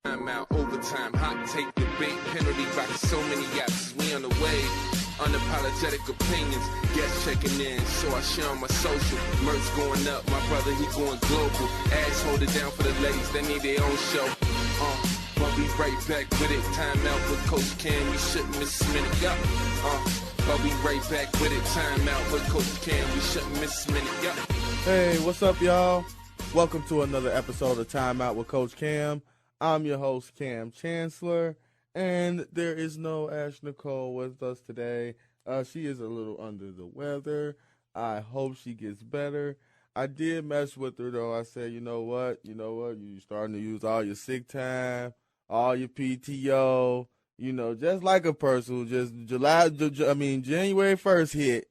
Time out, overtime, hot take, debate, penalty back, so many apps, we on the way. Unapologetic opinions, guests checking in, so I share on my social. Merch going up, my brother, he going global. Ass hold it down for the ladies, they need their own show. But be right back with it. Time out with Coach Cam, you shouldn't miss a minute, yeah. But be right back with it. Time out with Coach Cam, we shouldn't miss a minute, yeah. Hey, what's up, y'all? Welcome to another episode of Time Out with Coach Cam. I'm your host, Cam Chancellor, and there is no Ash Nicole with us today. She is a little under the weather. I hope she gets better. I did mess with her, though. I said, you know what? You're starting to use all your sick time, all your PTO, just like a person who just January 1st hit.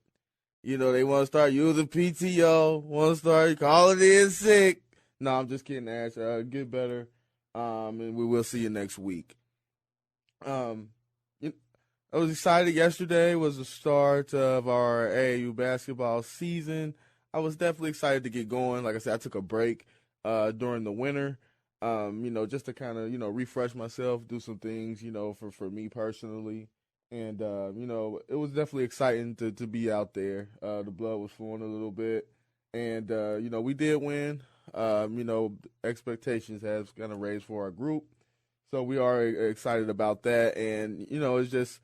They want to start using PTO, want to start calling in sick. No, I'm just kidding, Ash. Get better. And we will see you next week. I was excited. Yesterday was the start of our AAU basketball season. I was definitely excited to get going. Like I said, I took a break during the winter, just to kind of, refresh myself, do some things, for me personally. And, it was definitely exciting to be out there. The blood was flowing a little bit. And, we did win. Expectations have kind of raised for our group. So we are excited about that. And, it's just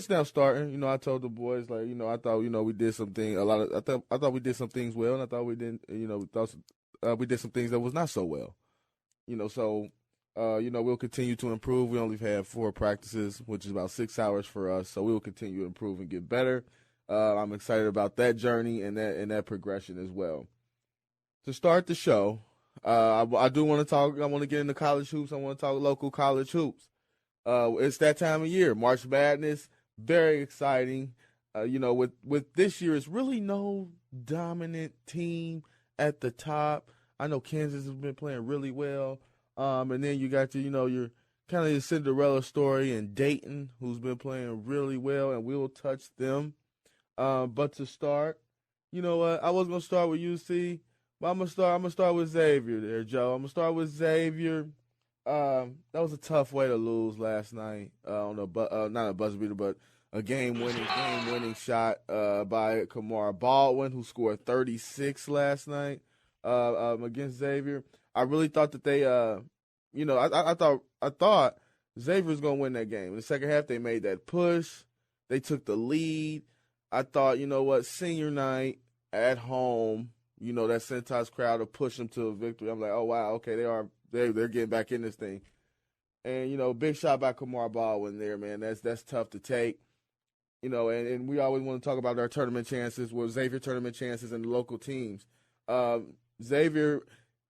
now starting. I told the boys, I thought, we did something, I thought we did some things well, and I thought we didn't, we did some things that was not so well. We'll continue to improve. We only had 4 practices, which is about 6 hours for us. So we will continue to improve and get better. I'm excited about that journey and that progression as well. To start the show, I do want to talk. I want to get into college hoops. I want to talk local college hoops. It's that time of year, March Madness. Very exciting. With this year, it's really no dominant team at the top. I know Kansas has been playing really well. And then you got your kind of your Cinderella story in Dayton, who's been playing really well, and we'll touch them. But to start, I was gonna start with UC. But I'm gonna start with Xavier there, Joe. I'm gonna start with Xavier. That was a tough way to lose last night. Not a buzzer beater, but a game-winning shot by Kamar Baldwin, who scored 36 last night against Xavier. I really thought that they, I thought Xavier was gonna win that game. In the second half, they made that push. They took the lead. I thought, senior night at home. That Cintas crowd to push them to a victory. I'm like, oh wow, okay, they're getting back in this thing. And big shot by Kamar Baldwin there, man. That's tough to take. And we always want to talk about our tournament chances, Xavier tournament chances and the local teams. Xavier,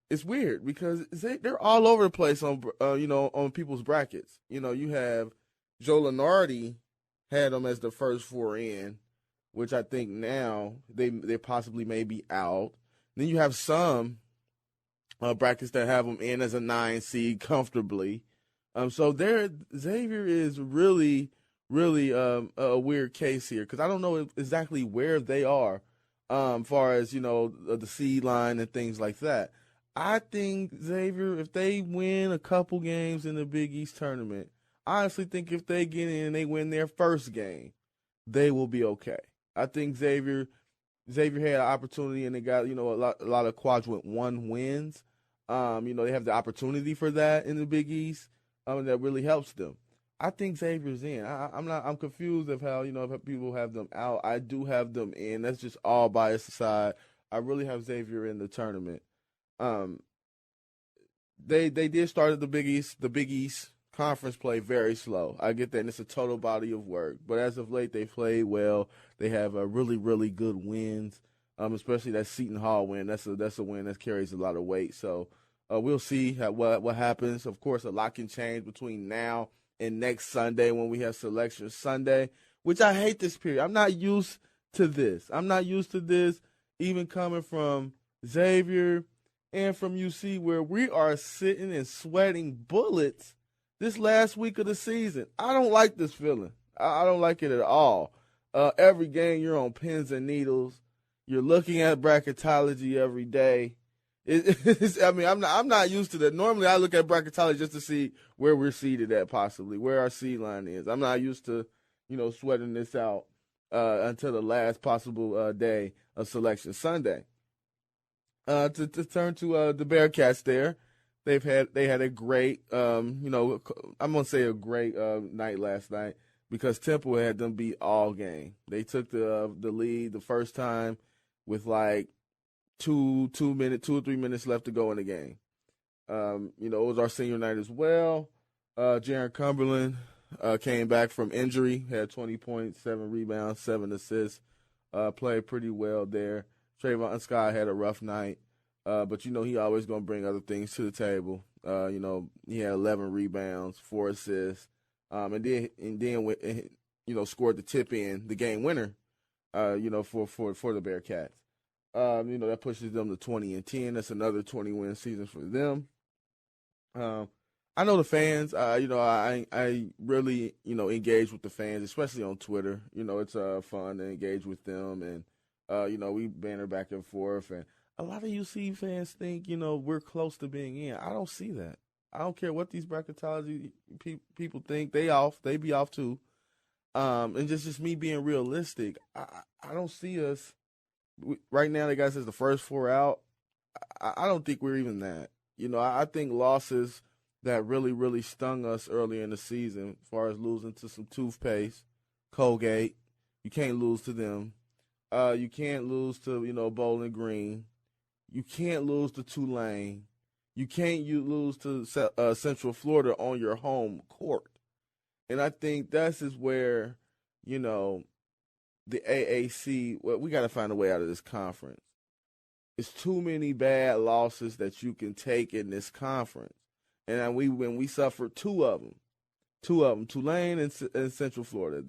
it's weird because they're all over the place on people's brackets. You have Joe Lenardi had them as the first 4 in, which I think now they possibly may be out. Then you have some brackets that have them in as a 9 seed comfortably. So Xavier is really, really a weird case here because I don't know exactly where they are far as, the seed line and things like that. I think Xavier, if they win a couple games in the Big East tournament, I honestly think if they get in and they win their first game, they will be okay. I think Xavier had an opportunity and they got, a lot of quadrant 1 wins. They have the opportunity for that in the Big East. That really helps them. I think Xavier's in. I'm confused of how, if people have them out. I do have them in. That's just all bias aside. I really have Xavier in the tournament. They did start at the Big East conference play very slow. I get that, and it's a total body of work. But as of late, they played well. They have a really, really good wins, especially that Seton Hall win. That's a win that carries a lot of weight. So we'll see what happens. Of course, a lot can change between now and next Sunday when we have Selection Sunday, which I hate this period. I'm not used to this. Even coming from Xavier and from UC, where we are sitting and sweating bullets this last week of the season. I don't like this feeling. I don't like it at all. Every game you're on pins and needles. You're looking at bracketology every day. I mean, I'm not used to that. Normally, I look at bracketology just to see where we're seated at, possibly where our seed line is. I'm not used to, sweating this out until the last possible day of Selection Sunday. To turn to the Bearcats, there, they had a great, I'm gonna say a great night last night because Temple had them beat all game. They took the lead the first time with like 2 or 3 minutes left to go in the game. It was our senior night as well. Jaron Cumberland came back from injury, had 20 points, 7 rebounds, 7 assists, played pretty well there. Trayvon Scott had a rough night, but he always going to bring other things to the table. He had 11 rebounds, 4 assists, and then scored the tip in the game winner, for the Bearcats. That pushes them to 20-10. That's another 20-win season for them. I know the fans. I really engage with the fans, especially on Twitter. It's fun to engage with them, and we banter back and forth. And a lot of UC fans think we're close to being in. I don't see that. I don't care what these bracketology people think. They be off too. And just me being realistic, I don't see us. Right now, the guy says the first 4 out. I don't think we're even that. I think losses that really, really stung us earlier in the season, as far as losing to some toothpaste, Colgate, you can't lose to them. You can't lose to, Bowling Green. You can't lose to Tulane. You can't lose to Central Florida on your home court. And I think this is where, the AAC, we got to find a way out of this conference. It's too many bad losses that you can take in this conference. And when we suffered 2 of them, Tulane and Central Florida,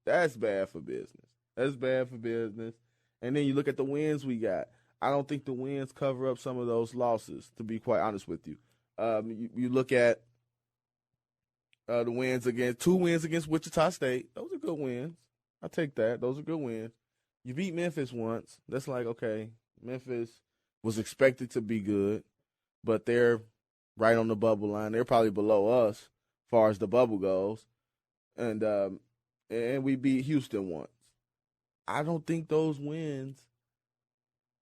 that's bad for business. That's bad for business. And then you look at the wins we got. I don't think the wins cover up some of those losses, to be quite honest with you. You look at the wins against 2 wins against Wichita State. Those are good wins. I take that. Those are good wins. You beat Memphis once. That's like, okay, Memphis was expected to be good, but they're right on the bubble line. They're probably below us as far as the bubble goes. And we beat Houston once. I don't think those wins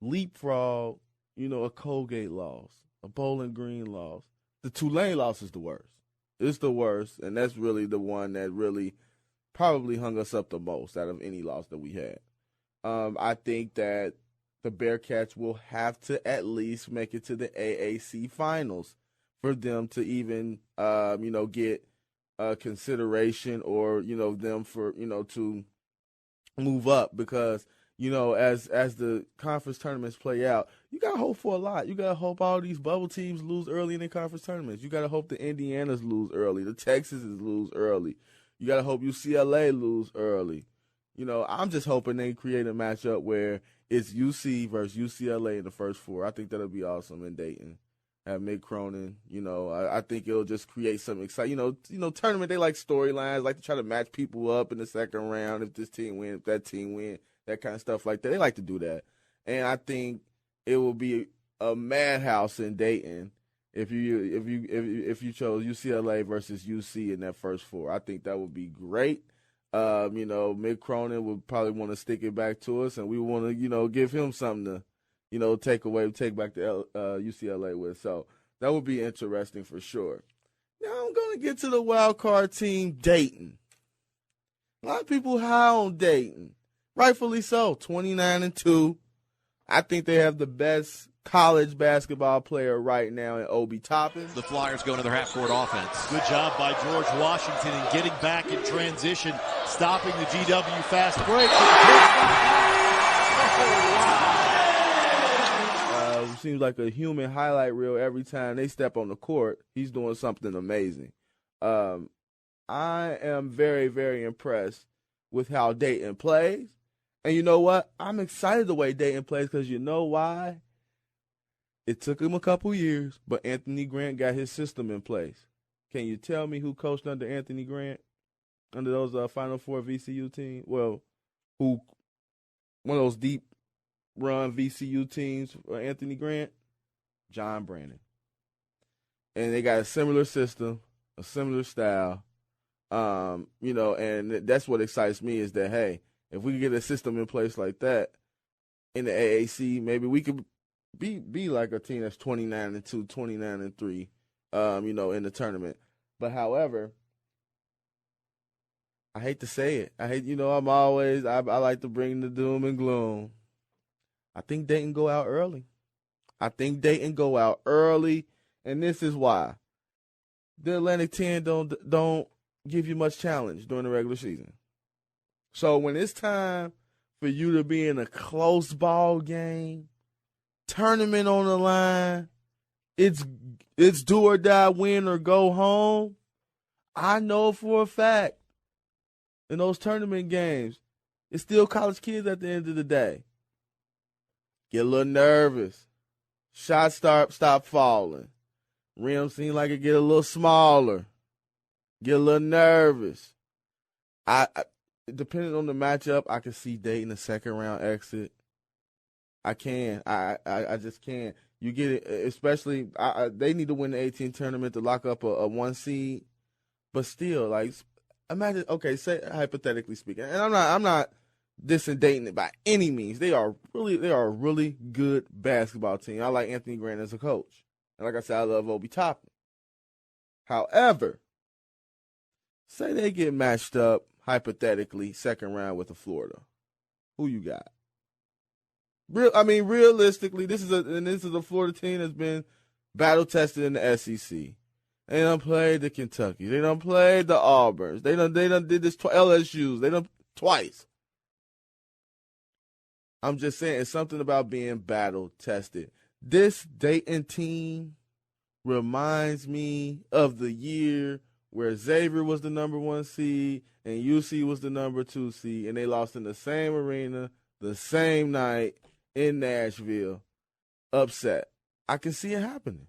leapfrog, a Colgate loss, a Bowling Green loss. The Tulane loss is the worst. It's the worst, and that's really the one that really probably hung us up the most out of any loss that we had. I think that the Bearcats will have to at least make it to the AAC finals for them to even, get consideration or, them for, to move up because, as the conference tournaments play out, you got to hope for a lot. You got to hope all these bubble teams lose early in the conference tournaments. You got to hope the Indianas lose early, the Texases lose early. You got to hope UCLA lose early. I'm just hoping they create a matchup where it's UC versus UCLA in the first 4. I think that'll be awesome in Dayton. Have Mick Cronin. I think it'll just create some excitement. Tournament, they like storylines, like to try to match people up in the second round. If this team win, if that team win, that kind of stuff like that. They like to do that. And I think it will be a madhouse in Dayton if you chose UCLA versus UC in that first 4. I think that would be great. Mick Cronin would probably want to stick it back to us, and we want to, give him something to, take back to UCLA with. So that would be interesting for sure. Now I'm going to get to the wild card team, Dayton. A lot of people high on Dayton. Rightfully so, 29-2. I think they have the best college basketball player right now in Obi Toppin. The Flyers go into their half-court offense. Good job by George Washington in getting back in transition, stopping the GW fast break. Seems like a human highlight reel every time they step on the court. He's doing something amazing. I am very, very impressed with how Dayton plays. And you know what? I'm excited the way Dayton plays because you know why? It took him a couple years, but Anthony Grant got his system in place. Can you tell me who coached under Anthony Grant, under those Final Four VCU teams? Well, one of those deep run VCU teams for Anthony Grant? John Brandon. And they got a similar system, a similar style. And that's what excites me is that, hey, if we can get a system in place like that in the AAC, maybe we could be like a team that's 29-2, 29-3, in the tournament. But however, I hate to say it. I like to bring the doom and gloom. I think Dayton go out early. And this is why. The Atlantic 10 don't give you much challenge during the regular season. So when it's time for you to be in a close ball game, tournament on the line, it's do or die, win or go home. I know for a fact in those tournament games, it's still college kids at the end of the day. Get a little nervous. Shots stop falling. Rim seem like it get a little smaller. Get a little nervous. I depending on the matchup, I can see Dayton a second round exit. I can. I just can. You get it, especially they need to win the 18 tournament to lock up a 1 seed. But still, like, imagine. Okay, say hypothetically speaking, and I'm not dissing Dayton by any means. They are a really good basketball team. I like Anthony Grant as a coach, and like I said, I love Obi Toppin. However, say they get matched up hypothetically second round with the Florida. Who you got? Realistically, this is a Florida team that's been battle tested in the SEC. They done played the Kentucky. They done played the Auburns. They done did this LSU's. They done twice. I'm just saying, it's something about being battle tested. This Dayton team reminds me of the year where Xavier was the number 1 seed and UC was the number 2 seed, and they lost in the same arena, the same night in Nashville. Upset. I can see it happening.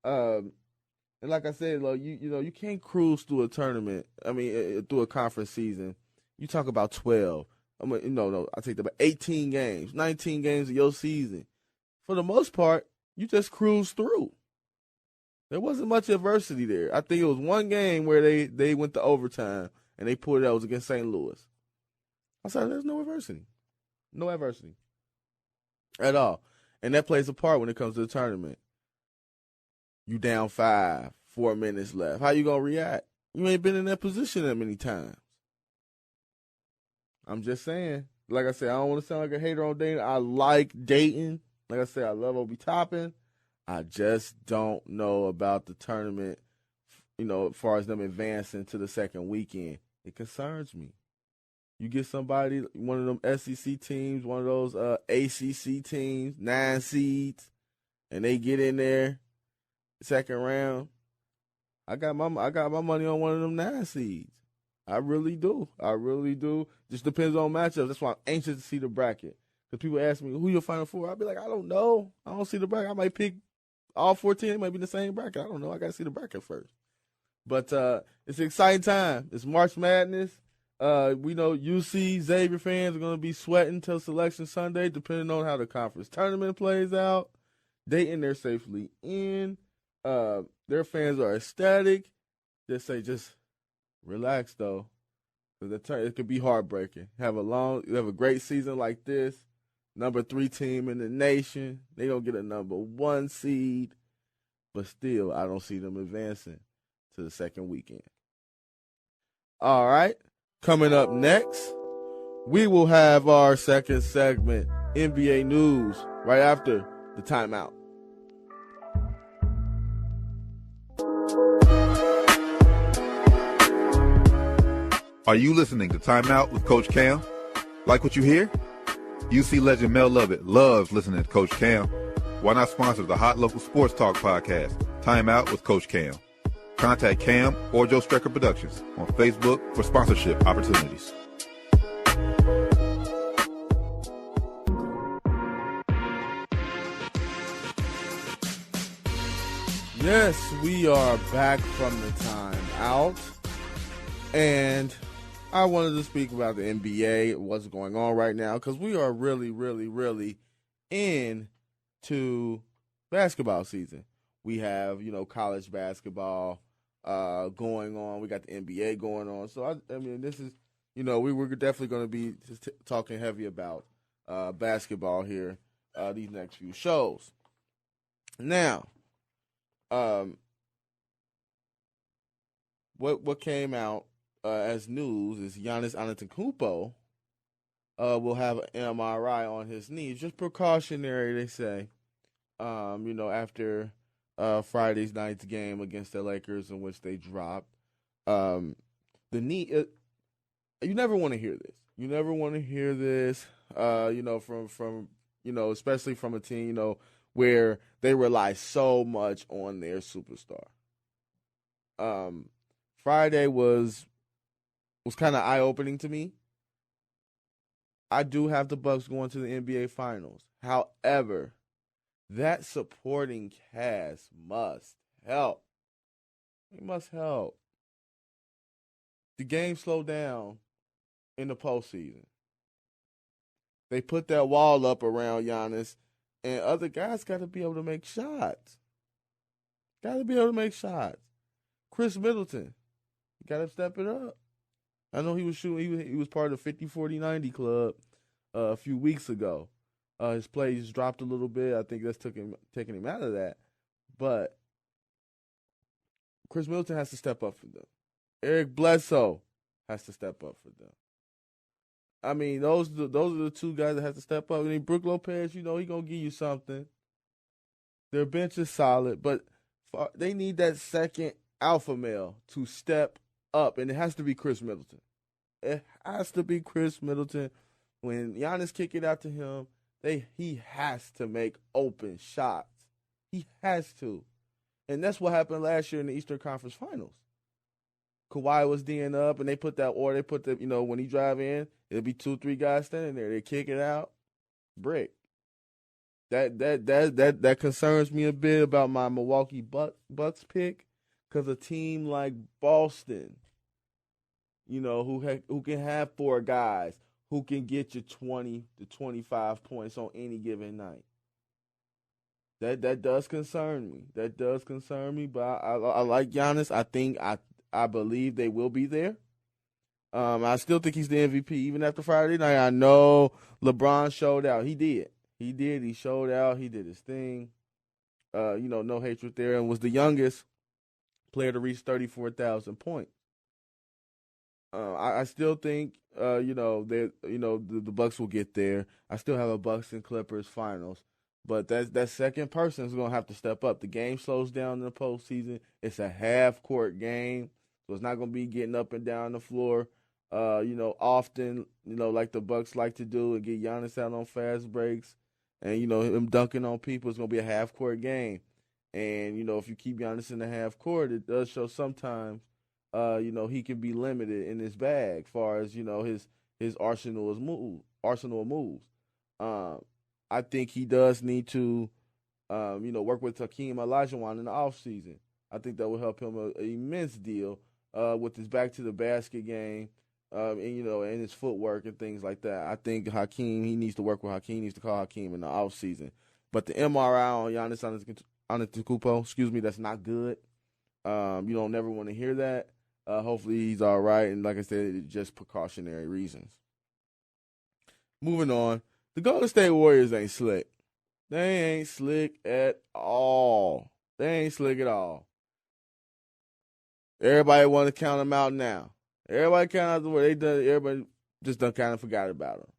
And like I said, you can't cruise through a tournament. Through a conference season. You talk about 12. I take about 18 games, 19 games of your season. For the most part, you just cruise through. There wasn't much adversity there. I think it was one game where they went to overtime and they pulled it out. It was against St. Louis. I said, there's no adversity. No adversity at all. And that plays a part when it comes to the tournament. You down 5, 4 minutes left. How you going to react? You ain't been in that position that many times. I'm just saying. Like I said, I don't want to sound like a hater on Dayton. I like Dayton. Like I said, I love Obi Toppin. I just don't know about the tournament, as far as them advancing to the second weekend. It concerns me. You get somebody, one of them SEC teams, one of those ACC teams, 9 seeds, and they get in there, second round. I got my money on one of them 9 seeds. I really do. Just depends on matchups. That's why I'm anxious to see the bracket. Because people ask me, who your Final Four? I'll be like, I don't know. I don't see the bracket. I might pick all 14. It might be in the same bracket. I don't know. I got to see the bracket first. But it's an exciting time. It's March Madness. We know UC Xavier fans are going to be sweating till Selection Sunday, depending on how the conference tournament plays out. Dayton, they're safely in. Their fans are ecstatic. Just relax, though, because it could be heartbreaking. Have a great season like this, number 3 team in the nation. They don't get a number 1 seed, but still, I don't see them advancing to the second weekend. All right, coming up next, we will have our second segment, NBA News, right after the timeout. Are you listening to Time Out with Coach Cam? Like what you hear? UC legend Mel Lovett loves listening to Coach Cam. Why not sponsor the hot local sports talk podcast, Time Out with Coach Cam? Contact Cam or Joe Strecker Productions on Facebook for sponsorship opportunities. Yes, we are back from the time out. And I wanted to speak about the NBA, what's going on right now, because we are really, really, really into to basketball season. We have, college basketball going on. We got the NBA going on. So, I mean, this is, we're definitely going to be talking heavy about basketball here these next few shows. Now, what came out as news is Giannis Antetokounmpo will have an MRI on his knees, just precautionary, they say. After Friday's night's game against the Lakers, in which they dropped the knee. You never want to hear this. You never want to hear this. From especially from a team, where they rely so much on their superstar. Friday was kind of eye-opening to me. I do have the Bucks going to the NBA Finals. However, that supporting cast must help. It must help. The game slowed down in the postseason. They put that wall up around Giannis, and other guys got to be able to make shots. Got to be able to make shots. Chris Middleton, got to step it up. I know he was shooting. He was part of the 50-40-90 club a few weeks ago. His play just dropped a little bit. I think that's taking him out of that. But Chris Middleton has to step up for them. Eric Bledsoe has to step up for them. I mean, those are the two guys that have to step up. I mean, Brook Lopez, he gonna give you something. Their bench is solid, but they need that second alpha male to step up, and it has to be Chris Middleton. It has to be Chris Middleton. When Giannis kick it out to him, he has to make open shots. He has to. And that's what happened last year in the Eastern Conference Finals. Kawhi was D'ing up, and they put when he drive in, it'll be 2-3 guys standing there. They kick it out, brick. That concerns me a bit about my Milwaukee Bucks pick, because a team like Boston, who can have 4 guys who can get you 20 to 25 points on any given night. That does concern me. That does concern me. But I like Giannis. I believe they will be there. I still think he's the MVP even after Friday night. I know LeBron showed out. He did. He showed out. He did his thing. No hatred there, and was the youngest player to reach 34,000 points. I still think the Bucks will get there. I still have a Bucks and Clippers finals, but that second person is gonna have to step up. The game slows down in the postseason. It's a half court game, so it's not gonna be getting up and down the floor. Often, like the Bucks like to do, and get Giannis out on fast breaks, and him dunking on people. It's gonna be a half court game, and if you keep Giannis in the half court, it does show sometimes. He can be limited in his bag, as far as his arsenal of moves. I think he does need to, work with Hakeem Olajuwon in the offseason. I think that will help him an immense deal with his back to the basket game, and his footwork and things like that. I think he needs to work with Hakeem. He needs to call Hakeem in the offseason. But the MRI on Giannis Antetokounmpo, that's not good. You don't never want to hear that. Hopefully he's all right, and like I said, it's just precautionary reasons. Moving on, the Golden State Warriors ain't slick. They ain't slick at all. They ain't slick at all. Everybody want to count them out now. Everybody count out the way they done. Everybody just done kind of forgot about them.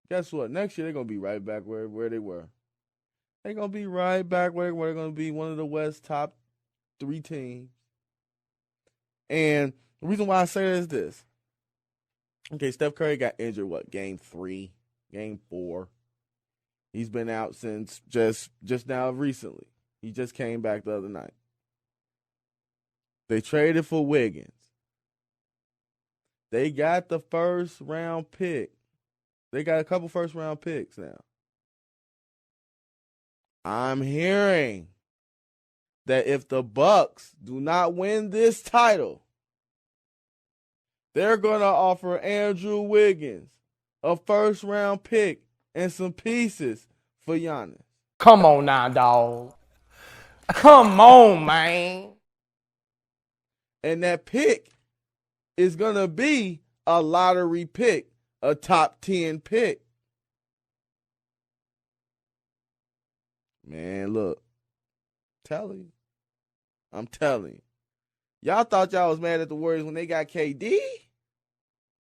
Guess what? Next year they're gonna be right back where they were. They're gonna be right back where they're gonna be one of the West top 3 teams. And the reason why I say that is this. Okay, Steph Curry got injured, game 3, game 4. He's been out since just now recently. He just came back the other night. They traded for Wiggins. They got the first round pick. They got a couple first round picks now. I'm hearing that if the Bucks do not win this title, they're going to offer Andrew Wiggins a first-round pick and some pieces for Giannis. Come on now, dog. Come on, man. And that pick is going to be a lottery pick, a top 10 pick. Man, look. I'm telling you. Y'all thought y'all was mad at the Warriors when they got KD?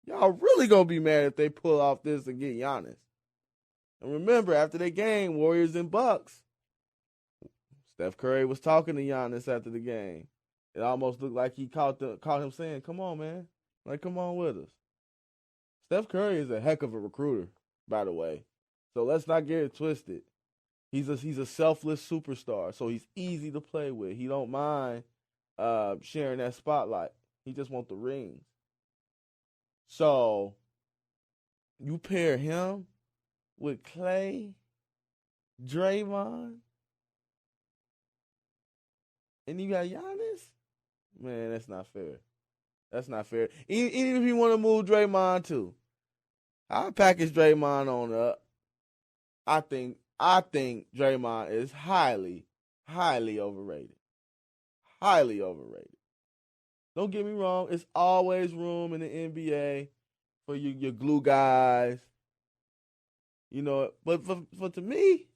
Y'all really going to be mad if they pull off this and get Giannis. And remember, after the game, Warriors and Bucks, Steph Curry was talking to Giannis after the game. It almost looked like he caught him saying, come on, man. Like, come on with us. Steph Curry is a heck of a recruiter, by the way. So let's not get it twisted. He's a selfless superstar, so he's easy to play with. He don't mind sharing that spotlight. He just wants the rings. So you pair him with Clay, Draymond, and you got Giannis? Man, that's not fair. That's not fair. Even if you want to move Draymond too, I'll package Draymond on up. I think Draymond is highly, highly overrated. Highly overrated. Don't get me wrong. It's always room in the NBA for your glue guys. You know, but for to me,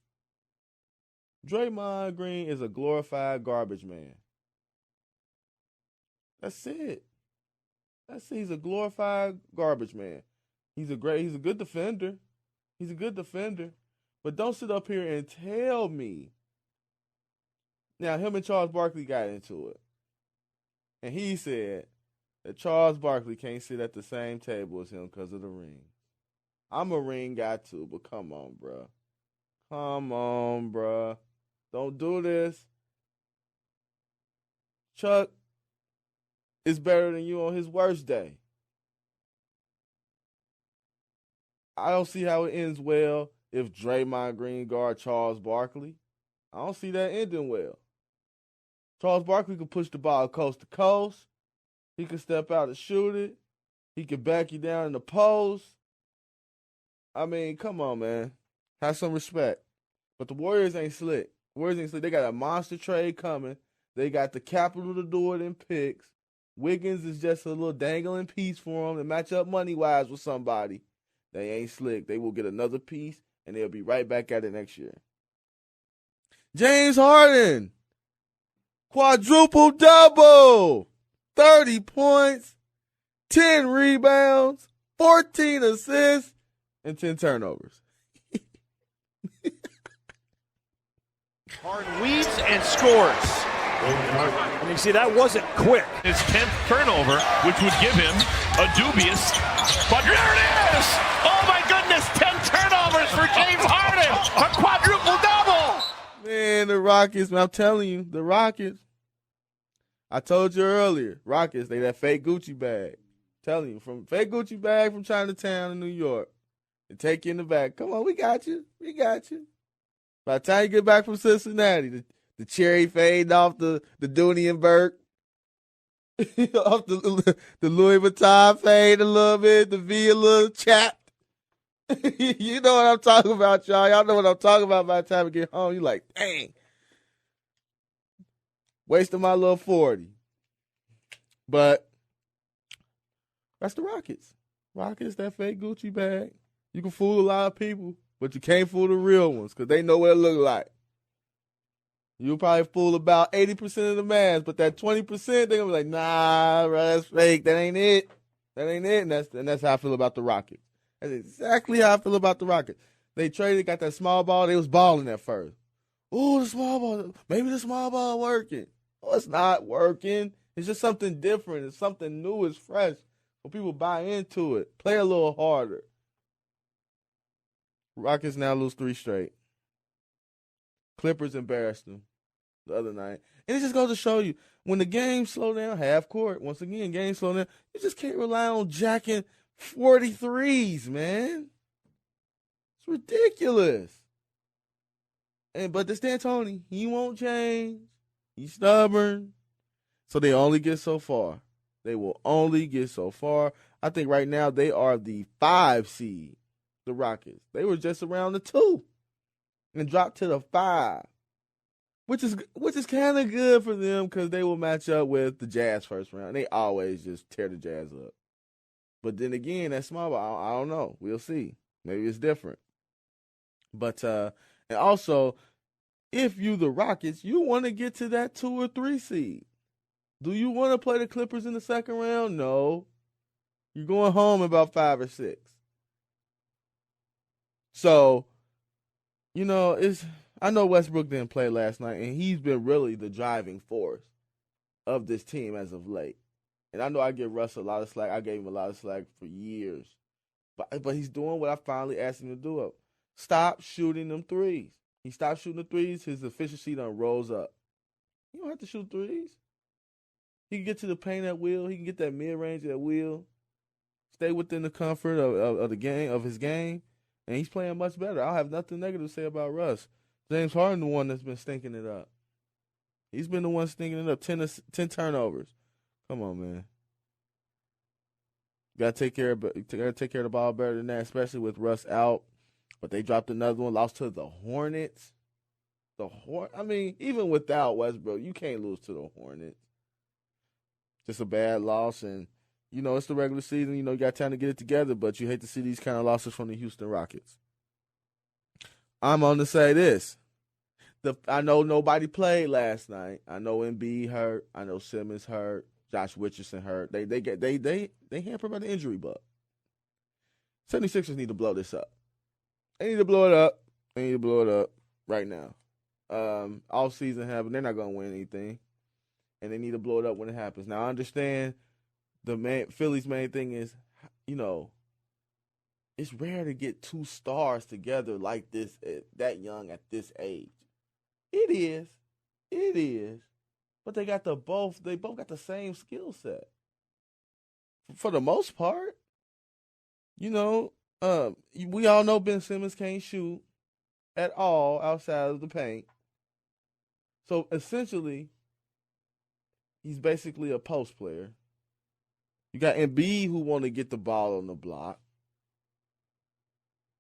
Draymond Green is a glorified garbage man. That's it. He's a glorified garbage man. He's a good defender. He's a good defender. But don't sit up here and tell me. Now, him and Charles Barkley got into it. And he said that Charles Barkley can't sit at the same table as him because of the ring. I'm a ring guy too, but come on, bro. Come on, bro. Don't do this. Chuck is better than you on his worst day. I don't see how it ends well if Draymond Green guard Charles Barkley. I don't see that ending well. Charles Barkley can push the ball coast to coast. He can step out and shoot it. He can back you down in the post. I mean, come on, man. Have some respect. But the Warriors ain't slick. They got a monster trade coming. They got the capital to do it in picks. Wiggins is just a little dangling piece for them to match up money-wise with somebody. They ain't slick. They will get another piece, and they'll be right back at it next year. James Harden. Quadruple double. 30 points, 10 rebounds, 14 assists, and 10 turnovers. Harden weaves and scores. And you see, that wasn't quick. His 10th turnover, which would give him a dubious. But there it is! Oh my goodness, 10 turnovers for James Harden! A quadruple double! Man, the Rockets, man, I'm telling you, the Rockets. I told you earlier, Rockets, they that fake Gucci bag. I'm telling you, from fake Gucci bag from Chinatown in New York. They take you in the back. Come on, we got you. We got you. By the time you get back from Cincinnati, the cherry fade off the Dooney and Burke, off the Louis Vuitton fade a little bit, the V a little chapped. You know what I'm talking about, y'all. Y'all know what I'm talking about by the time we get home. You like, dang. Wasting my little 40. But that's the Rockets. Rockets, that fake Gucci bag. You can fool a lot of people, but you can't fool the real ones because they know what it look like. You'll probably fool about 80% of the mass, but that 20%, they're going to be like, nah, bro, that's fake. That ain't it. That ain't it. And that's how I feel about the Rockets. That's exactly how I feel about the Rockets. They traded, got that small ball. They was balling at first. Oh, the small ball. Maybe the small ball working. Oh, it's not working. It's just something different. It's something new. It's fresh. So people buy into it. Play a little harder. Rockets now lose 3 straight. Clippers embarrassed them the other night. And it just goes to show you, when the game slow down, half court, once again, game slow down, you just can't rely on jacking 43s, man. It's ridiculous. But this D'Antoni, he won't change. He's stubborn. So they only get so far. They will only get so far. I think right now they are the 5 seed, the Rockets. They were just around the 2. and dropped to the 5, which is kind of good for them because they will match up with the Jazz first round. They always just tear the Jazz up. But then again, that small ball, I don't know. We'll see. Maybe it's different. But and also, if you the Rockets, you want to get to that 2 or 3 seed. Do you want to play the Clippers in the second round? No. You're going home about 5 or 6. So, I know Westbrook didn't play last night, and he's been really the driving force of this team as of late. And I know I give Russ a lot of slack. I gave him a lot of slack for years. But he's doing what I finally asked him to do. Stop shooting them threes. He stopped shooting the threes, his efficiency done rolls up. You don't have to shoot threes. He can get to the paint at will. He can get that mid-range at will. Stay within the comfort of the game, of his game. And he's playing much better. I'll have nothing negative to say about Russ. James Harden, the one that's been stinking it up. He's been the one stinking it up. 10 turnovers. Come on, man. Gotta take care of the ball better than that, especially with Russ out. But they dropped another one, lost to the Hornets. I mean, even without Westbrook, you can't lose to the Hornets. Just a bad loss, and it's the regular season. You got time to get it together, but you hate to see these kind of losses from the Houston Rockets. I'm on to say this. I know nobody played last night. I know Embiid hurt. I know Simmons hurt. Josh Richardson hurt. They hampered by the injury bug. 76ers need to blow this up. They need to blow it up. They need to blow it up right now. All season happened. They're not going to win anything. And they need to blow it up when it happens. Now, I understand Philly's main thing is, it's rare to get 2 stars together like this, that young at this age. It is. But they both got the same skill set. For the most part. We all know Ben Simmons can't shoot at all outside of the paint. So essentially, he's basically a post player. You got Embiid who want to get the ball on the block.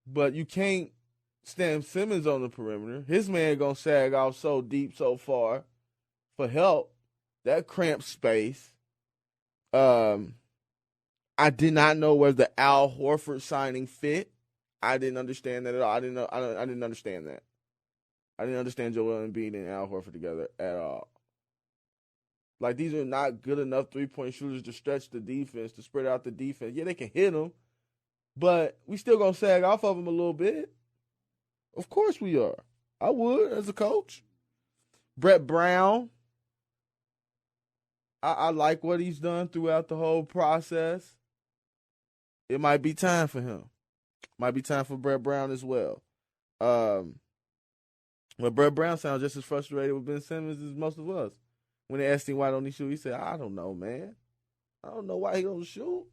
But you can't stand Simmons on the perimeter. His man going to sag off so deep, so far for help. That cramped space. I did not know where the Al Horford signing fit. I didn't understand that at all. I didn't understand that. I didn't understand Joel Embiid and Al Horford together at all. Like, these are not good enough three-point shooters to stretch the defense, to spread out the defense. Yeah, they can hit them, but we still going to sag off of them a little bit. Of course we are. I would as a coach. Brett Brown. I like what he's done throughout the whole process. It might be time for him. Might be time for Brett Brown as well. But Brett Brown sounds just as frustrated with Ben Simmons as most of us. When they asked him why don't he shoot, he said, I don't know, man. I don't know why he don't shoot.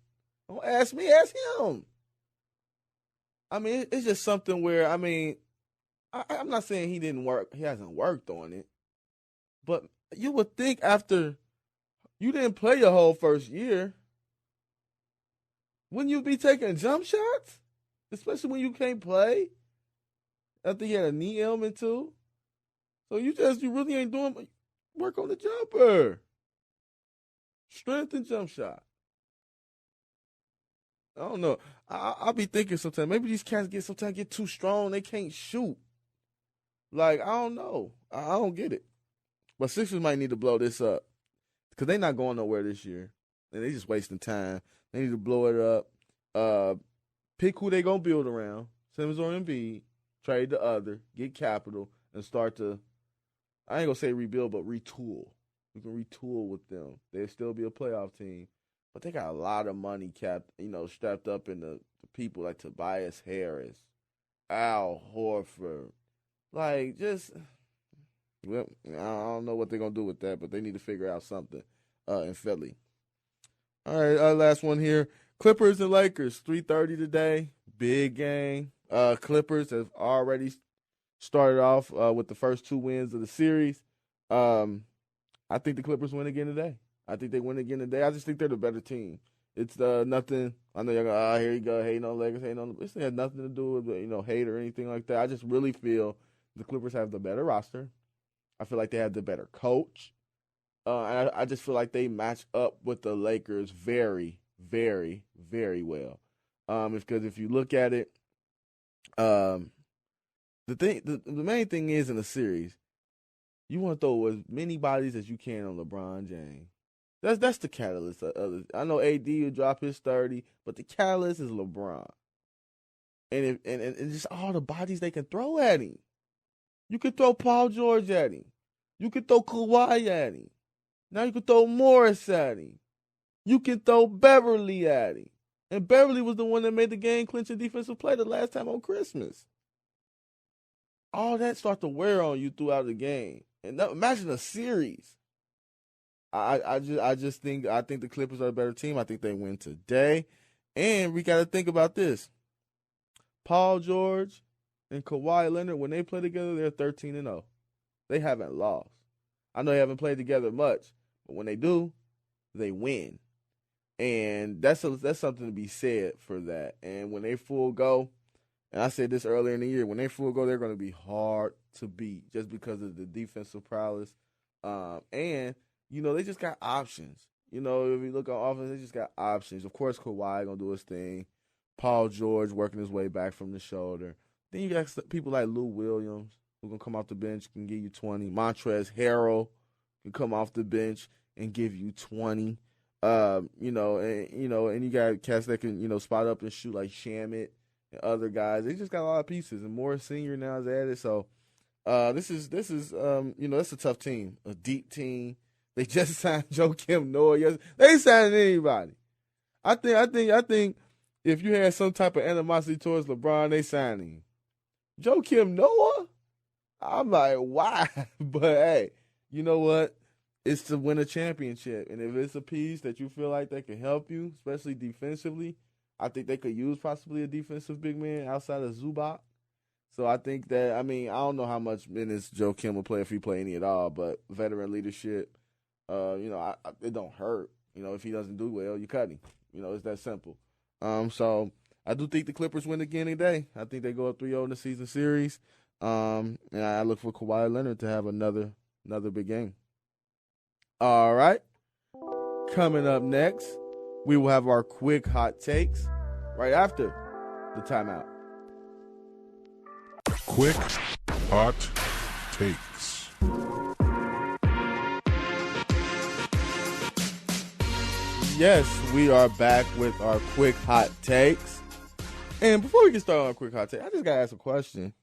Don't ask me, ask him. I mean, it's just something where, I'm not saying he didn't work. He hasn't worked on it. But you would think after you didn't play your whole first year, wouldn't you be taking jump shots? Especially when you can't play? After you had a knee ailment too? So you really ain't doing work on the jumper. Strength and jump shot. I don't know. I'll be thinking sometimes, maybe these cats get too strong, they can't shoot. Like, I don't know. I don't get it. But Sixers might need to blow this up. Because they're not going nowhere this year. And they're just wasting time. They need to blow it up. Pick who they going to build around. Simmons or Embiid. Trade the other. Get capital. And start to, I ain't going to say rebuild, but retool. You can retool with them. They'll still be a playoff team. But they got a lot of money strapped up in the people like Tobias Harris, Al Horford. Like, just, well, I don't know what they're going to do with that, but they need to figure out something in Philly. All right, last one here. Clippers and Lakers, 3:30 today. Big game. Clippers have already started off with the first 2 wins of the series. I think the Clippers win again today. I think they win again today. I just think they're the better team. It's nothing. I know you're going, here you go, hating on Lakers, hating on. This has nothing to do with hate or anything like that. I just really feel the Clippers have the better roster. I feel like they have the better coach. And I just feel like they match up with the Lakers very, very, very well. Because if you look at it, the main thing is in the series, you want to throw as many bodies as you can on LeBron James. That's the catalyst. I know AD will drop his 30, but the catalyst is LeBron. And just all the bodies they can throw at him. You could throw Paul George at him. You could throw Kawhi at him. Now you can throw Morris at him. You can throw Beverly at him. And Beverly was the one that made the game-clinching defensive play the last time on Christmas. All that starts to wear on you throughout the game. And imagine a series. I think the Clippers are a better team. I think they win today. And we got to think about this. Paul George and Kawhi Leonard, when they play together, they're 13-0. They haven't lost. I know they haven't played together much, but when they do, they win. And that's something to be said for that. And when they full go, and I said this earlier in the year, when they full go, they're going to be hard to beat just because of the defensive prowess. And, they just got options. If you look on offense, they just got options. Of course, Kawhi going to do his thing. Paul George working his way back from the shoulder. Then you got people like Lou Williams who can come off the bench, can give you 20. Montrezl Harrell can come off the bench and give you 20. And you got cats that can, spot up and shoot like Shamet and other guys. They just got a lot of pieces, and Morris Senior now is added. So this is that's a tough team, a deep team. They just signed Joakim Noah. Yes, they signed anybody. I think if you had some type of animosity towards LeBron, they signed him. Joakim Noah, I'm like, why? But hey, you know what? It's to win a championship, and if it's a piece that you feel like that can help you, especially defensively, I think they could use possibly a defensive big man outside of Zubac. So I think that, I don't know how much minutes Joakim will play if he play any at all, but veteran leadership, it don't hurt. If he doesn't do well, you cut him. It's that simple. So I do think the Clippers win again today. I think they go up 3-0 in the season series. And I look for Kawhi Leonard to have another big game. All right. Coming up next, we will have our quick hot takes right after the timeout. Quick hot takes. Yes, we are back with our quick hot takes. And before we get started on our quick hot take, I just gotta ask a question.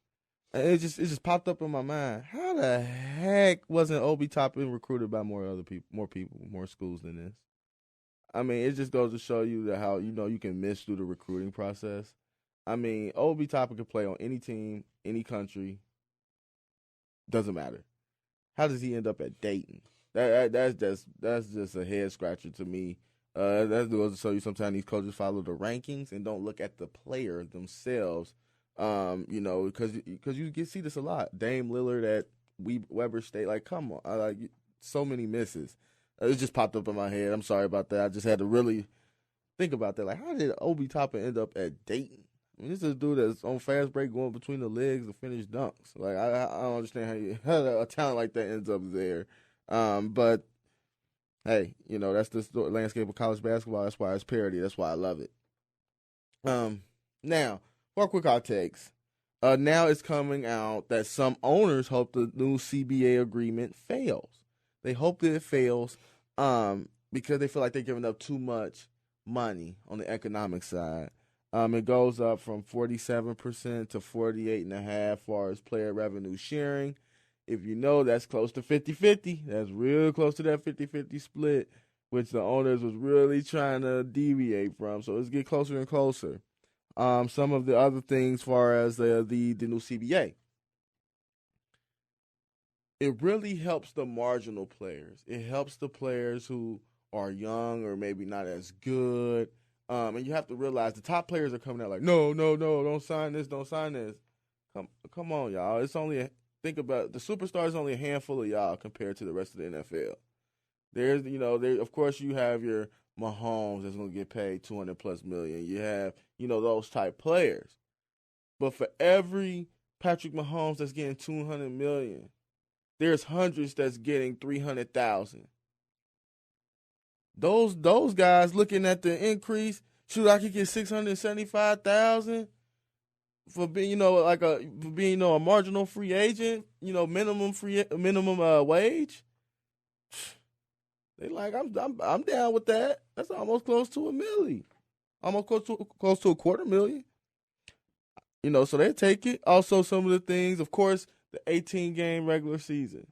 It just popped up in my mind. How the heck wasn't Obi Toppin recruited by more schools than this? It just goes to show you that how you can miss through the recruiting process. Obi Toppin could play on any team, any country. Doesn't matter. How does he end up at Dayton? That's just a head scratcher to me. That goes to show you sometimes these coaches follow the rankings and don't look at the player themselves. Because you see this a lot. Dame Lillard at Weber State, like, come on, so many misses. It just popped up in my head. I'm sorry about that. I just had to really think about that. Like, how did Obi Toppin end up at Dayton? This is a dude that's on fast break going between the legs to finish dunks. Like, I don't understand how a talent like that ends up there. But hey, that's the landscape of college basketball. That's why it's parody. That's why I love it. Now, for our quick hot takes, now it's coming out that some owners hope the new CBA agreement fails. They hope that it fails because they feel like they're giving up too much money on the economic side. It goes up from 47% to 48.5% as far as player revenue sharing. If that's close to 50-50. That's real close to that 50-50 split, which the owners was really trying to deviate from. So it's getting closer and closer. Some of the other things as far as the new CBA. It really helps the marginal players. It helps the players who are young or maybe not as good. And you have to realize the top players are coming out like, no, don't sign this. Come on, y'all. It's only think about it. The superstars, only a handful of y'all compared to the rest of the NFL. There's, of course you have your Mahomes that's going to get paid $200+ million. You have, those type players. But for every Patrick Mahomes that's getting $200 million. There's hundreds that's getting $300,000. Those guys looking at the increase, shoot, I could get $675,000 for being, a marginal free agent, minimum wage. They like, I'm down with that. That's almost close to $1 million. Almost close to $250,000. So they take it. Also, some of the things, of course, the 18-game regular season.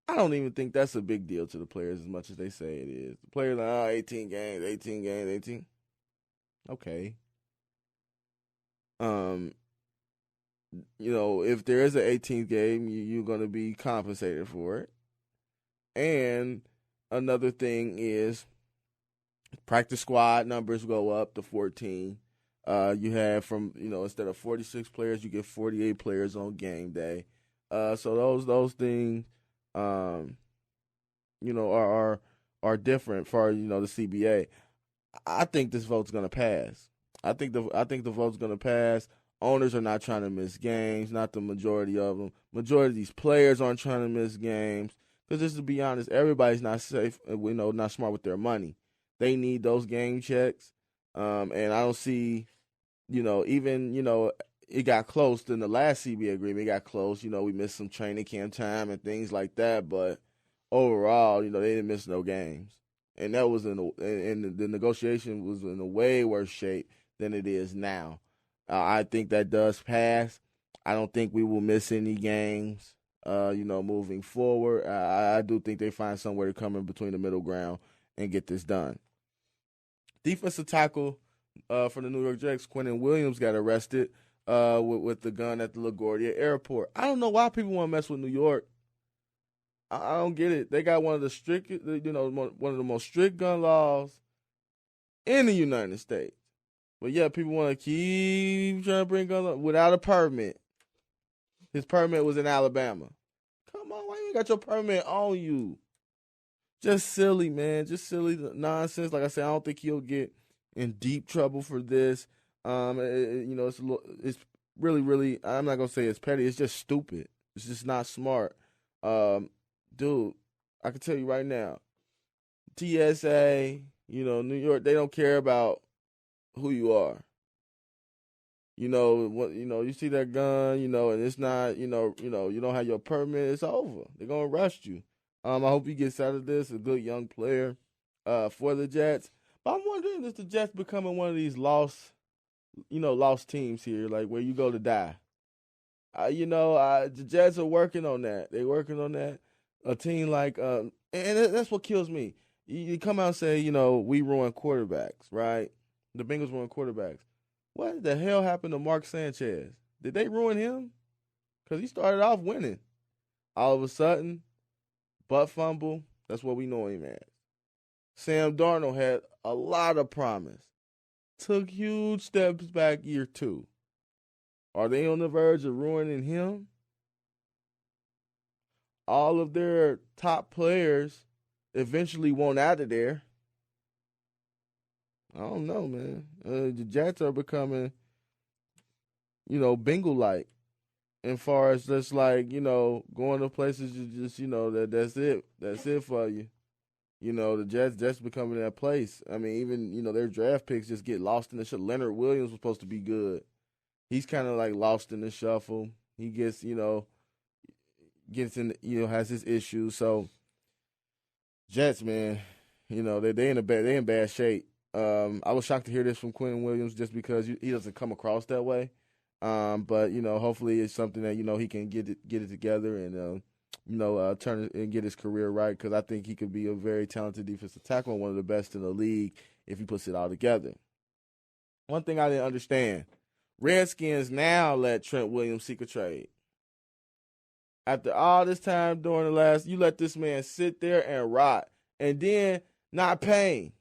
I don't even think that's a big deal to the players as much as they say it is. The players are like, 18 games, 18. Okay. If there is an 18th game, you're going to be compensated for it. And another thing is practice squad numbers go up to 14. You have instead of 46 players, you get 48 players on game day. So those things, are different for the CBA. I think this vote's gonna pass. I think the vote's gonna pass. Owners are not trying to miss games, not the majority of them. Majority of these players aren't trying to miss games. Because just to be honest, everybody's not safe, not smart with their money. They need those game checks. And I don't see, it got close in the last CBA agreement. It got close. We missed some training camp time and things like that. But overall, they didn't miss no games. And that was and the negotiation was in a way worse shape than it is now. I think that does pass. I don't think we will miss any games, moving forward. I do think they find somewhere to come in between the middle ground and get this done. Defensive tackle for the New York Jets, Quinnen Williams, got arrested with the gun at the LaGuardia Airport. I don't know why people want to mess with New York. I don't get it. They got one of the one of the most strict gun laws in the United States. But yeah, people want to keep trying to bring guns without a permit. His permit was in Alabama. Come on, why you ain't got your permit on you? Just silly, man. Just silly nonsense. Like I said, I don't think he'll get in deep trouble for this. It's really, I'm not gonna say it's petty. It's just stupid. It's just not smart. Dude, I can tell you right now, TSA, New York, they don't care about who you are. You see that gun, and it's not, you don't have your permit, it's over. They're gonna arrest you. I hope he gets out of this, a good young player for the Jets. But I'm wondering if the Jets becoming one of these lost teams here, like where you go to die. The Jets are working on that. They're working on that. A team like, and that's what kills me. You come out and say, we ruin quarterbacks, right? The Bengals ruin quarterbacks. What the hell happened to Mark Sanchez? Did they ruin him? Because he started off winning. All of a sudden, butt fumble, that's what we know him as. Sam Darnold had a lot of promise. Took huge steps back year 2. Are they on the verge of ruining him? All of their top players eventually want out of there. I don't know, man. The Jets are becoming, Bengal-like. As far as just like, going to places you just, that's it. That's it for you. The Jets becoming that place. I mean, even, their draft picks just get lost in the shuffle. Leonard Williams was supposed to be good. He's kind of like lost in the shuffle. He gets in, has his issues. So, Jets, man, they in bad shape. I was shocked to hear this from Quinnen Williams just because he doesn't come across that way. But hopefully it's something that he can get it together and turn it and get his career right, because I think he could be a very talented defensive tackle and one of the best in the league if he puts it all together. One thing I didn't understand: Redskins now let Trent Williams seek a trade. After all this time during you let this man sit there and rot and then not pay him.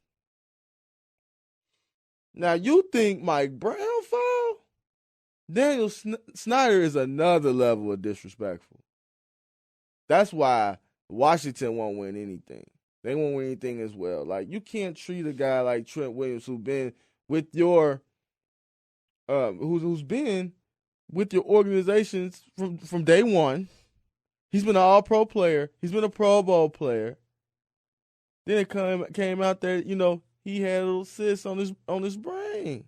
Now, you think Mike Brown foul? Daniel Snyder is another level of disrespectful. That's why Washington won't win anything. They won't win anything as well. Like, you can't treat a guy like Trent Williams who's been with your who's been with your organizations from day one. He's been an all-pro player. He's been a Pro Bowl player. Then it came out that, he had a little cyst on his brain.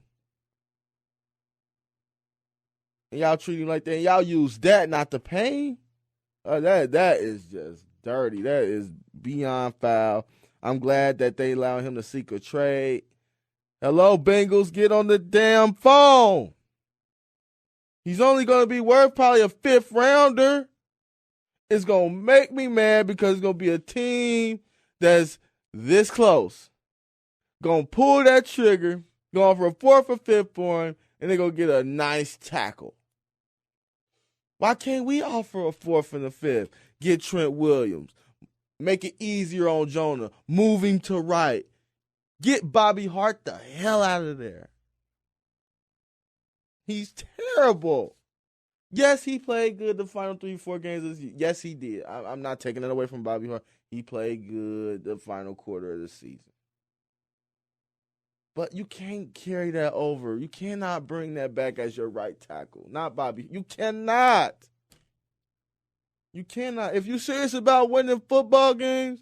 And y'all treat him like that. And y'all use that, not the pain. That is just dirty. That is beyond foul. I'm glad that they allowed him to seek a trade. Hello, Bengals, get on the damn phone. He's only going to be worth probably a 5th rounder. It's going to make me mad because it's going to be a team that's this close. Going to pull that trigger, going for a 4th or 5th for him, and they're going to get a nice tackle. Why can't we offer a 4th and a 5th? Get Trent Williams. Make it easier on Jonah. Move him to right. Get Bobby Hart the hell out of there. He's terrible. Yes, he played good the final 3-4 games of the season. Yes, he did. I'm not taking that away from Bobby Hart. He played good the final quarter of the season. But you can't carry that over. You cannot bring that back as your right tackle. Not Bobby. You cannot. You cannot. If you're serious about winning football games,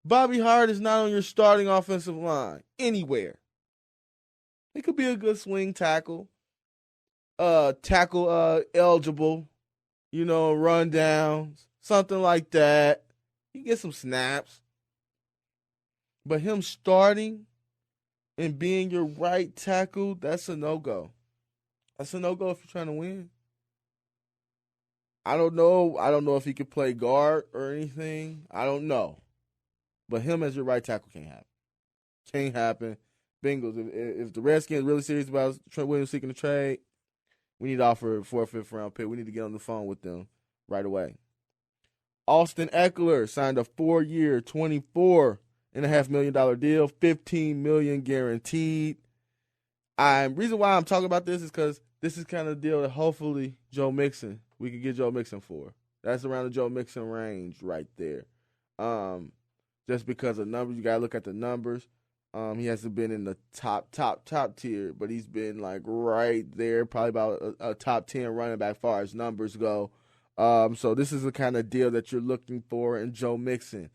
Bobby Hart is not on your starting offensive line anywhere. He could be a good swing tackle. Tackle eligible, run downs, something like that. He get some snaps. But him starting and being your right tackle, that's a no-go. That's a no-go if you're trying to win. I don't know. I don't know if he could play guard or anything. I don't know. But him as your right tackle can't happen. Can't happen. Bengals, if the Redskins are really serious about Trent Williams seeking a trade, we need to offer a 4th or 5th round pick. We need to get on the phone with them right away. Austin Eckler signed a 4-year, $24.5 million deal, $15 million guaranteed. Reason why I'm talking about this is because this is kind of the deal that hopefully we could get Joe Mixon for. That's around the Joe Mixon range right there. Just because of numbers, you got to look at the numbers. He hasn't been in the top tier, but he's been like right there, probably about a top 10 running back as far as numbers go. So this is the kind of deal that you're looking for in Joe Mixon.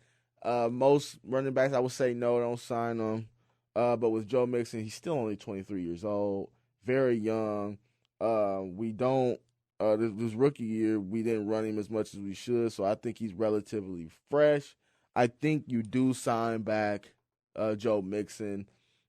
Most running backs, I would say no, don't sign him. But with Joe Mixon, he's still only 23 years old, very young. This rookie year, we didn't run him as much as we should, so I think he's relatively fresh. I think you do sign back Joe Mixon.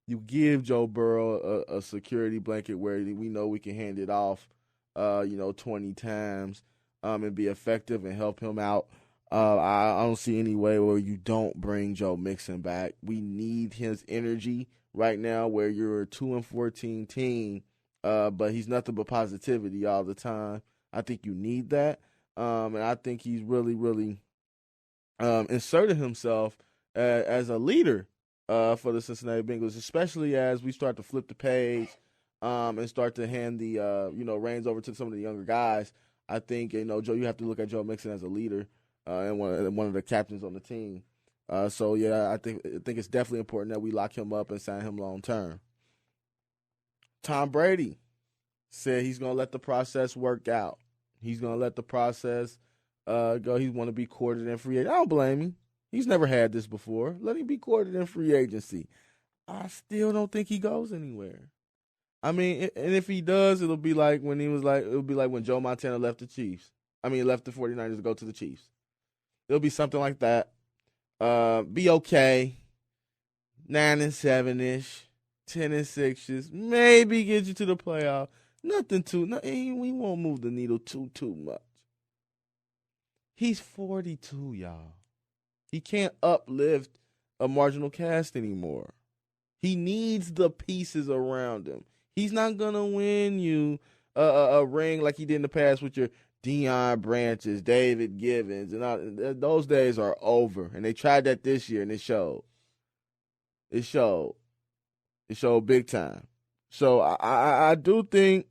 You give Joe Burrow a security blanket where we know we can hand it off, 20 times and be effective and help him out. I don't see any way where you don't bring Joe Mixon back. We need his energy right now where you're a 2-14 team, but he's nothing but positivity all the time. I think you need that. And I think he's really, really inserted himself as a leader for the Cincinnati Bengals, especially as we start to flip the page and start to hand the reins over to some of the younger guys. I think Joe, you have to look at Joe Mixon as a leader and one of the captains on the team. I think it's definitely important that we lock him up and sign him long term. Tom Brady said he's going to let the process work out. He's going to let the process go. He want to be courted in free agency. I don't blame him. He's never had this before. Let him be courted in free agency. I still don't think he goes anywhere. I mean, and if he does, it'll be like when when Joe Montana left the 49ers to go to the Chiefs. It'll be something like that. Be okay. 9-7-ish, 10-6, maybe get you to the playoff. We won't move the needle too much. He's 42, y'all. He can't uplift a marginal cast anymore. He needs the pieces around him. He's not going to win you a ring like he did in the past with your Deion Branches, David Givens, and all. Those days are over. And they tried that this year, and it showed. It showed big time. So I do think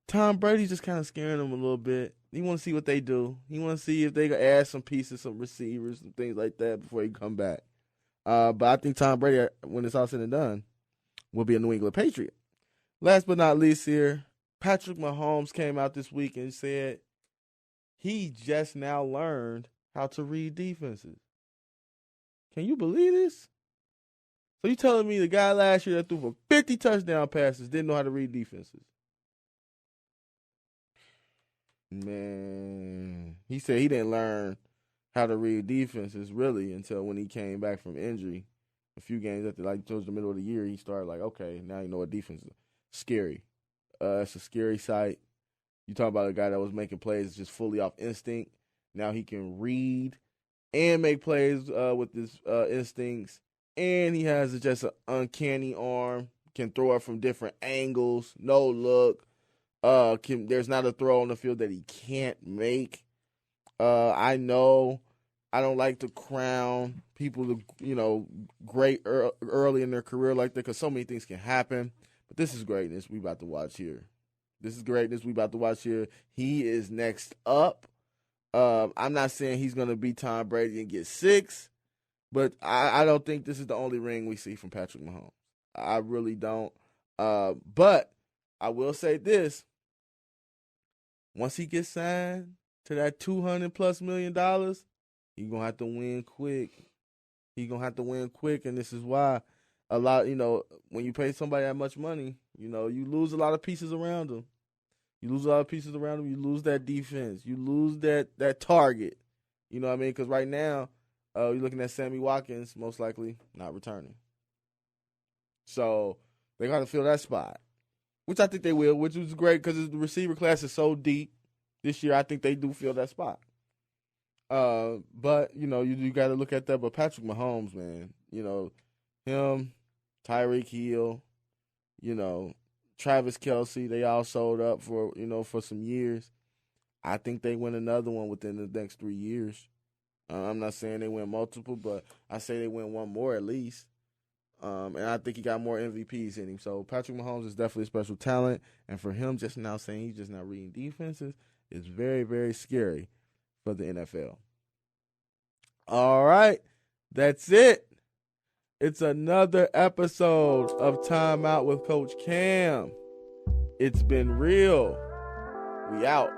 Tom Brady's just kind of scaring them a little bit. He want to see what they do. He want to see if they can add some pieces, some receivers, and things like that before he come back. But I think Tom Brady, when it's all said and done, will be a New England Patriot. Last but not least here, Patrick Mahomes came out this week and said he just now learned how to read defenses. Can you believe this? So you telling me the guy last year that threw for 50 touchdown passes didn't know how to read defenses? Man, he said he didn't learn how to read defenses really until when he came back from injury. A few games after, like towards the middle of the year, he started like, okay, now you know what defense is. Scary. It's a scary sight. You talk about a guy that was making plays just fully off instinct. Now he can read and make plays with his instincts. And he has just an uncanny arm. Can throw it from different angles. No look. There's not a throw on the field that he can't make. I know I don't like to crown people, great early in their career like that because so many things can happen. But this is greatness we about to watch here. This is greatness we about to watch here. He is next up. I'm not saying he's going to beat Tom Brady and get 6, but I don't think this is the only ring we see from Patrick Mahomes. I really don't. But I will say this. Once he gets signed to that $200+ million, he's going to have to win quick. He's going to have to win quick, and this is why a lot, when you pay somebody that much money, you lose a lot of pieces around them. You lose a lot of pieces around them. You lose that defense. You lose that target. You know what I mean? Because right now, you're looking at Sammy Watkins, most likely not returning. So they got to fill that spot, which I think they will, which is great because the receiver class is so deep this year. I think they do fill that spot. But, you got to look at that. But Patrick Mahomes, man, him, Tyreek Hill, Travis Kelce, they all sold up for some years. I think they win another one within the next 3 years. I'm not saying they win multiple, but I say they win one more at least. And I think he got more MVPs in him. So Patrick Mahomes is definitely a special talent. And for him just now saying he's just not reading defenses is very, very scary for the NFL. All right. That's it. It's another episode of Time Out with Coach Cam. It's been real. We out.